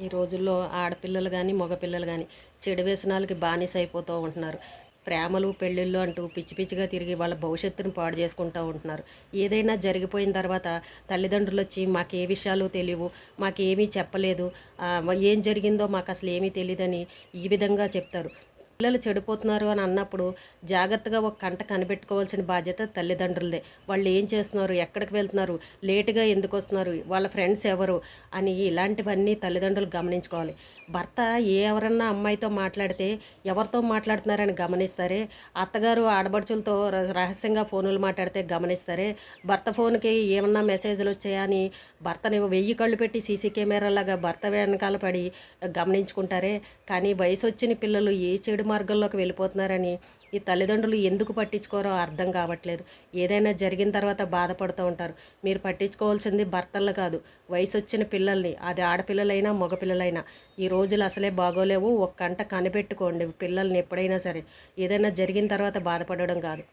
ఈ రోజుల్లో ఆడపిల్లలు కానీ మగపిల్లలు కానీ చెడు వ్యసనాలకి బానిసైపోతూ ఉంటున్నారు. ప్రేమలు పెళ్ళిళ్ళు అంటూ పిచ్చి పిచ్చిగా తిరిగి వాళ్ళ భవిష్యత్తును పాడు చేసుకుంటూ ఉంటున్నారు. ఏదైనా జరిగిపోయిన తర్వాత తల్లిదండ్రులు వచ్చి మాకు ఏ విషయాలు తెలియవు, మాకేమీ చెప్పలేదు, ఏం జరిగిందో మాకు అసలు ఏమీ తెలియదని ఈ విధంగా చెప్తారు. పిల్లలు చెడిపోతున్నారు అని అన్నప్పుడు జాగ్రత్తగా ఒక కంట కనిపెట్టుకోవాల్సిన బాధ్యత తల్లిదండ్రులదే. వాళ్ళు ఏం చేస్తున్నారు, ఎక్కడికి వెళ్తున్నారు, లేటుగా ఎందుకు వస్తున్నారు, వాళ్ళ ఫ్రెండ్స్ ఎవరు అని ఇలాంటివన్నీ తల్లిదండ్రులు గమనించుకోవాలి. భర్త ఎవరన్నా అమ్మాయితో మాట్లాడితే ఎవరితో మాట్లాడుతున్నారని గమనిస్తారే, అత్తగారు ఆడబడుచులతో రహస్యంగా ఫోనులు మాట్లాడితే గమనిస్తారే, భర్త ఫోన్కి ఏమన్నా మెసేజ్లు వచ్చాయా అని భర్తని 1000 కళ్ళు పెట్టి సీసీ కెమెరాలాగా భర్త వెనకాల పడి గమనించుకుంటారే. కానీ వయసు వచ్చిన పిల్లలు ఏ చెడు మార్గంలోకి వెళ్ళిపోతున్నారని ఈ తల్లిదండ్రులు ఎందుకు పట్టించుకోరో అర్థం కావట్లేదు. ఏదైనా జరిగిన తర్వాత బాధపడుతూ ఉంటారు. మీరు పట్టించుకోవాల్సింది భర్తలు కాదు, వయసు వచ్చిన పిల్లల్ని. అది ఆడపిల్లలైనా మగపిల్లలైనా. ఈ రోజులు అసలే బాగోలేవు. ఒక కంట కనిపెట్టుకోండి పిల్లల్ని ఎప్పుడైనా సరే. ఏదైనా జరిగిన తర్వాత బాధపడడం కాదు.